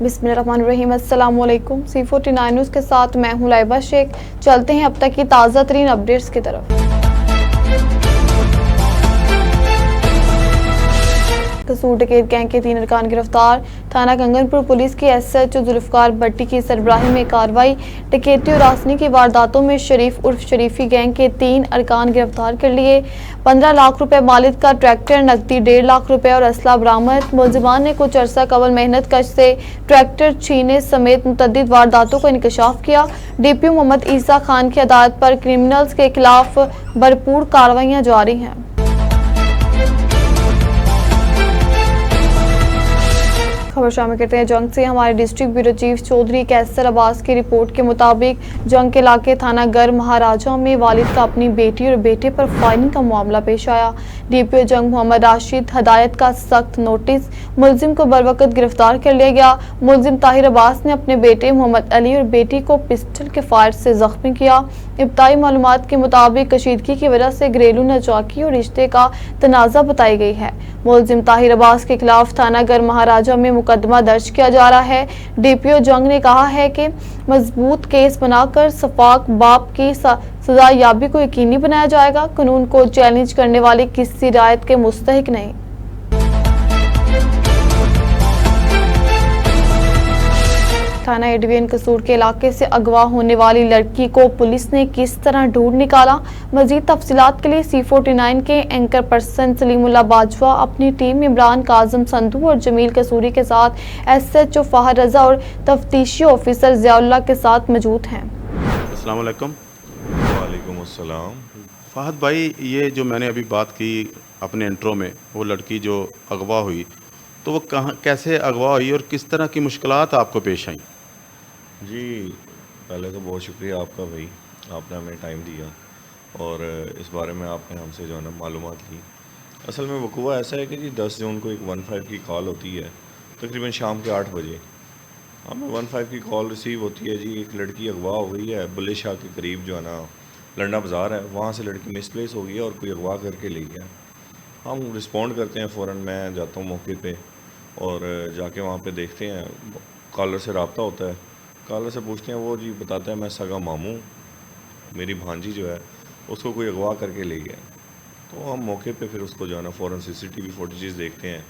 बिस्मिल्लाहिर्रहमानिर्रहीम। अस्सलाम वालेकुम। C49 न्यूज़ के साथ मैं हूं लाइबा शेख। चलते हैं अब तक की ताज़ा तरीन अपडेट्स की तरफ। कसूर डकैत गैंग के 3 अरकान गिरफ्तार। थाना कंगनपुर पुलिस की SHO जुल्फकार भट्टी की सरबराही में कार्रवाई। डकैती और रासनी की वारदातों में शरीफ उर्फ शरीफी गैंग के 3 अरकान गिरफ्तार कर लिए। 15 लाख रुपए मालिक का ट्रैक्टर, नकदी 1.5 लाख रुपए और असला बरामद। मुलजिमान ने कुछ अरसा कबल मेहनत कश से ट्रैक्टर छीने समेत मुतअद्दिद वारदातों का इंकशाफ किया। DPO मोहम्मद ईसा खान की हदायत पर क्रिमिनल्स के खिलाफ भरपूर कार्रवाइयाँ जारी हैं। खबर शामिल करते हैं जंग से। हमारे डिस्ट्रिक्ट ब्यूरो चीफ चौधरी कैसर अब्बास की रिपोर्ट के मुताबिक जंग के इलाके थाना गर महाराजा में वालिद का अपनी बेटी और बेटे पर फायरिंग का मामला पेश आया। DPO जंग मोहम्मद राशिद हदायत का सख्त नोटिस। मुलजिम को बरवकत गिरफ्तार कर लिया गया। मुलजिम ताहिर अब्बास ने अपने बेटे मोहम्मद अली और बेटी को पिस्टल के फायर से जख्मी किया। इब्ताई मालूमात के मुताबिक कशीदगी की वजह से घरेलू नचाकी और रिश्ते का तनाज़ा बताई गई है। मुलजिम ताहिर अब्बास के खिलाफ थाना गर महाराजा में मुकदमा दर्ज किया जा रहा है। DPO जंग ने कहा है कि मजबूत केस बनाकर सफाक बाप की सजा याबी को यकीनी बनाया जाएगा। कानून को चैलेंज करने वाले किसी रियायत के मुस्तहिक नहीं। थाना ए डिवीजन कसूर के इलाके से अगवा होने वाली लड़की को पुलिस ने किस तरह ढूंढ निकाला। मजीद तफसीलात के लिए C49 के एंकर पर्सन सलीमुल्लाह बाजवा अपनी टीम इमरान काजम संधू और जमील कसूरी के साथ SHO फाहर रजा और तफ्तीशी ऑफिसर ज़ियाउल्लाह के साथ मौजूद हैं। अस्सलाम वालेकुम। वालेकुम अस्सलाम। फ़हद भाई, ये जो मैंने अभी बात की अपने इंट्रो में, वो लड़की जो अगवा हुई, तो वो कहाँ कैसे अगवा हुई और किस तरह की मुश्किलात आपको पेश आई? जी, पहले तो बहुत शुक्रिया आपका भाई, आपने हमें टाइम दिया और इस बारे में आपने हमसे जो है ना मालूमात ली। असल में वकूआ ऐसा है कि जी 10 जून को एक 15 की कॉल होती है, तकरीबन शाम के 8 बजे हमें 15 की कॉल रिसीव होती है। जी एक लड़की अगवा हो गई है, बुल्ले शाह के करीब जो है ना लंडा बाज़ार है, वहाँ से लड़की मिसप्लेस हो गई है और कोई अगवा करके ले गया। हम रिस्पॉन्ड करते हैं फ़ौरन, मैं जाता हूँ मौके पे और जाके वहाँ पे देखते हैं। कॉलर से रब्ता होता है, कॉलर से पूछते हैं, वो जी बताता है मैं सगा मामू, मेरी भांजी जो है उसको कोई अगवा करके ले गया। तो हम मौके पे फिर उसको जो है ना फ़ौरन CCTV फुटेजेस देखते हैं,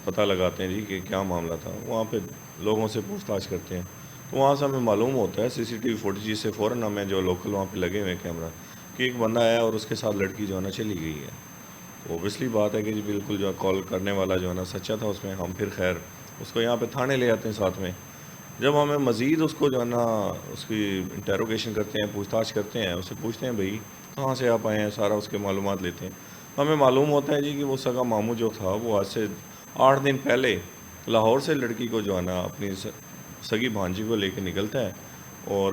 पता लगाते हैं जी कि क्या मामला था। वहाँ पे लोगों से पूछताछ करते हैं, तो वहाँ से हमें मालूम होता है CCTV फुटेजेस से फ़ौरन हमें जो लोकल वहाँ पे लगे हुए हैं कैमरा कि एक बंदा आया और उसके साथ लड़की जो है ना चली गई है। तो ओबियसली बात है कि जी बिल्कुल जो कॉल करने वाला जो है ना सच्चा था उसमें। हम फिर खैर उसको यहाँ पे थाने ले आते हैं साथ में। जब हमें मज़ीद उसको जो है ना उसकी इंटेरोगेशन करते हैं, पूछताछ करते हैं, उससे पूछते हैं भाई कहाँ से आप आए हैं, सारा उसके मालूमात लेते हैं। हमें मालूम होता है जी कि वो सगा मामू जो था वो आज से 8 दिन पहले लाहौर से लड़की को जो है ना अपनी सगी भांजी को लेकर निकलता है और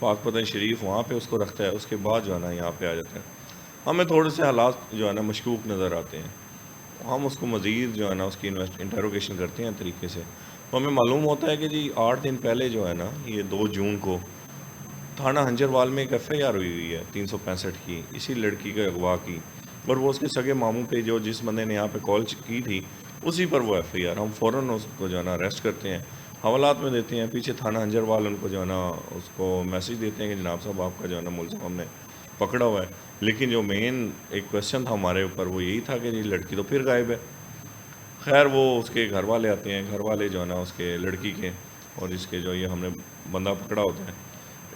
पाकपतन शरीफ वहाँ पे उसको रखता है। उसके बाद जो है ना यहाँ पे आ जाता है। हमें थोड़े से हालात जो है ना मशकूक नज़र आते हैं। हम उसको मज़ीद जो है ना उसकी इंटेरोगेशन करते हैं तरीके से। तो हमें मालूम होता है कि जी 8 दिन पहले जो है ना ये 2 जून को थाना हंजरवाल में एक FIR हुई है 365 की, इसी लड़की के अगवा की, और वो उसके सगे मामू पे जो जिस बंदे ने यहाँ पे कॉल की थी उसी पर वो FIR। हम फ़ौरन उसको जो है ना अरेस्ट करते हैं, हवालात में देते हैं। पीछे थाना हंजरवाल उनको जो है ना उसको मैसेज देते हैं कि जनाब साहब आपका जो है ना मुलज़िम हमने पकड़ा हुआ है। लेकिन जो मेन एक क्वेश्चन था हमारे ऊपर वो यही था कि जी लड़की तो फिर गायब है। खैर वो उसके घर वाले आते हैं, घर वाले जो है ना उसके लड़की के और इसके जो ये हमने बंदा पकड़ा होता है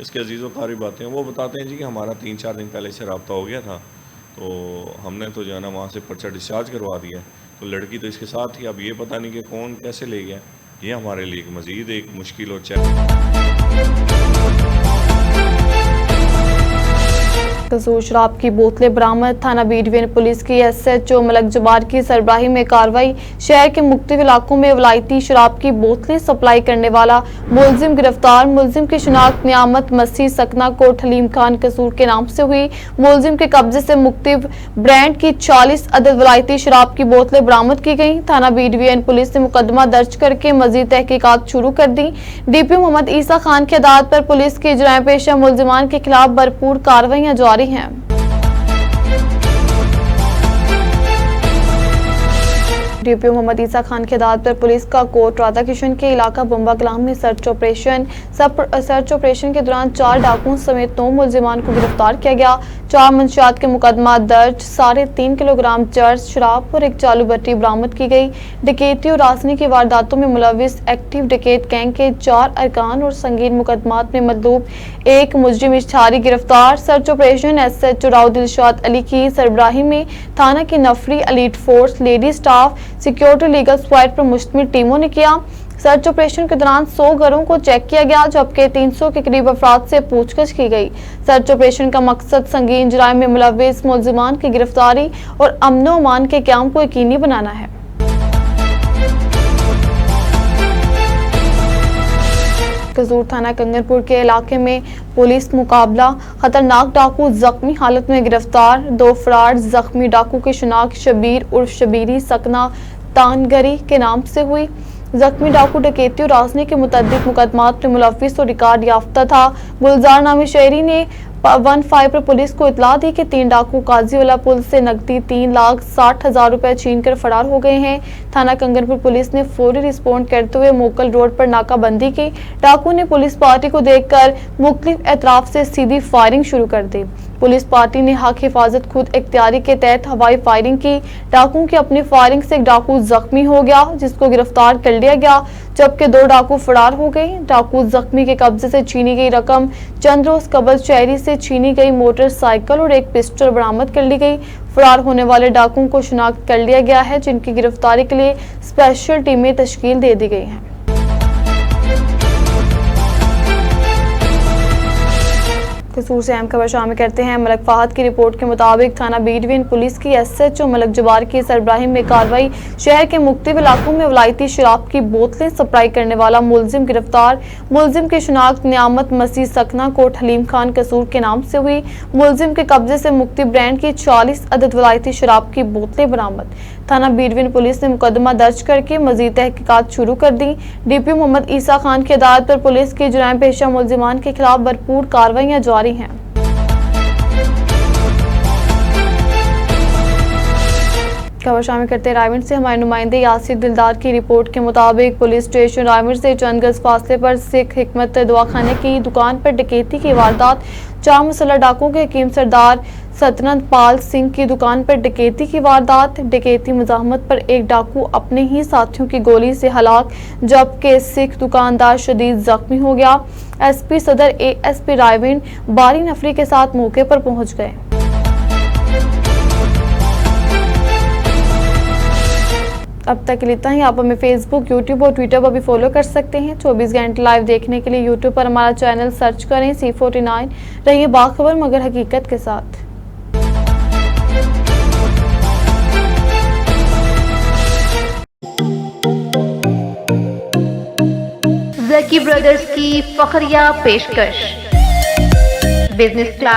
इसके अजीज़ क़रीब आते हैं। वो बताते हैं जी कि हमारा 3-4 दिन पहले से रब्ता हो गया था, तो हमने तो जो है ना वहाँ से पर्चा डिस्चार्ज करवा दिया। तो लड़की तो इसके साथ ही, अब ये पता नहीं कि कौन कैसे ले गया। ये हमारे लिए मज़ीद एक मुश्किल और कसूर शराब की बोतलें बरामद। थाना बी डिवीजन पुलिस की SHO मलक जबार की सरबराही में कार्रवाई। शहर के मुख्तलिफ इलाकों में वलायती शराब की बोतलें सप्लाई करने वाला मुलजिम गिरफ्तार। मुलजिम की शिनाख्त नियामत मसीह सकना कोट हलीम खान कसूर के नाम से हुई। मुलजिम के कब्जे से मुख्तलिफ ब्रांड की 40 अदद वलायती शराब की बोतलें बरामद की गई। थाना बी डिवीजन पुलिस ने मुकदमा दर्ज करके मजीद तहकीकात शुरू कर दी। DPO मोहम्मद ईसा खान की हदायत पर पुलिस की जुर्म पेशा मुलजिमान के खिलाफ भरपूर कार्रवाइयाँ जारी हैं। डीपीओ मोहम्मद ईसा खान की हिदायत पर पुलिस का कोट राधा किशन के इलाका बम्बा कलाम में सर्च ऑपरेशन के दौरान 4 डाकुओं समेत 9 मुलजिमान को गिरफ्तार किया गया। 4 मंशियात के मुकदमा दर्ज, 3.5 किलोग्राम चर्च शराब और एक चालू भट्टी बरामद की गई। डकैती और रासनी की वारदातों में मुलविस एक्टिव डकैत गैंग के 4 अरकान और संगीन मुकदमात में मतलूब 1 मुजरिम इश्तिहारी गिरफ्तार। Search operation SHO Rao Dilshad Ali की सरबराही में थाना की नफरी, elite force, lady staff, security, legal squad पर मुश्तमिल टीमों ने किया। सर्च ऑपरेशन के दौरान 100 घरों को चेक किया गया, जबकि 300 के करीब अफराद से पूछताछ की गई। सर्च ऑपरेशन का मकसद संगीन जुराइम में मुलविस मुलजिमान की गिरफ्तारी और अमन व अमान के क़याम को यकीनी बनाना है। कसूर थाना कंगनपुर के इलाके में पुलिस मुकाबला, खतरनाक डाकू जख्मी हालत में गिरफ्तार। 2 फरार जख्मी डाकू की शिनाख्त शबीर उर्फ शबीरी सकना तानगरी के नाम से हुई। जख्मी डाकू डकैती और रासनी के मुतअद्दिद मुकदमात में मुलव्विस और रिकॉर्ड याफ्ता था। गुलजार नामी शहरी ने 15 पर पुलिस को इतला दी कि 3 डाकू काजीवाला पुल से नकदी 3,60,000 रुपए छीन कर फरार हो गए हैं। थाना कंगनपुर पुलिस ने फौरी रिस्पॉन्ड करते हुए मोकल रोड पर नाकाबंदी की। डाकू ने पुलिस पार्टी को देखकर मुख्तलिफ एतराफ से सीधी फायरिंग शुरू कर दी। पुलिस पार्टी ने हक हिफाजत खुद इख्तियारी के तहत हवाई फायरिंग की। डाकुओं की अपनी फायरिंग से एक डाकू जख्मी हो गया, जिसको गिरफ्तार कर लिया गया, जबकि 2 डाकू फरार हो गए। डाकू जख्मी के कब्जे से छीनी गई रकम, चंद रोज कबल शहरी से छीनी गई मोटरसाइकिल और एक पिस्टल बरामद कर ली गई। फरार होने वाले डाकुओं को शिनाख्त कर लिया गया है, जिनकी गिरफ्तारी के लिए स्पेशल टीमें तश्कील दे दी गई हैं। कसूर से अहम खबर शामिल करते हैं। मलक फाहद की रिपोर्ट के मुताबिक थाना बी डिवीजन पुलिस की SHO मलक जबार की सरबराही में कार्रवाई। शहर के मुख्तलिफ इलाकों में वलायती शराब की बोतलें सप्लाई करने वाला मुलजिम गिरफ्तार। मुलजिम की शिनाख्त नियामत मसीह सकना कोट हलीम खान कसूर के नाम से हुई। मुलजिम के कब्जे से मुख्तलिफ ब्रांड की 40 अदद वलायती शराब की बोतलें बरामद। थाना बी डिवीजन पुलिस ने मुकदमा दर्ज करके मजीद तहकीकात शुरू कर दी। डीपीओ मोहम्मद ईसा खान की हिदायत पर पुलिस के जुराइम पेशा मुलजिमान के खिलाफ भरपूर कार्रवाइयां जारी हैं। खबर शामिल करते हैं रायगढ़ से। हमारे नुमाइंदे यासिर दिलदार की रिपोर्ट के मुताबिक पुलिस स्टेशन रायगढ़ से चंद गज फासले पर सिख हिकमत दवाखाने की दुकान पर डकैती की वारदात। 4 मुसल्लह डाकुओं के हकीम सरदार सतनंद पाल सिंह की दुकान पर डकैती की वारदात। डकैती मुजाहमत पर एक डाकू अपने ही साथियों की गोली से हलाक, जबकि सिख दुकानदार शदीद जख्मी हो गया। SP सदर ASP रायवीन 12 नफरी के साथ मौके पर पहुंच गए। अब तक इतना ही। आप हमें फेसबुक, YouTube और ट्विटर पर भी फॉलो कर सकते हैं। 24 घंटे लाइव देखने के लिए YouTube पर हमारा चैनल सर्च करें C49। रहिए बाखबर मगर हकीकत के साथ। जकी ब्रदर्स की फखरिया पेशकश, बिजनेस क्लास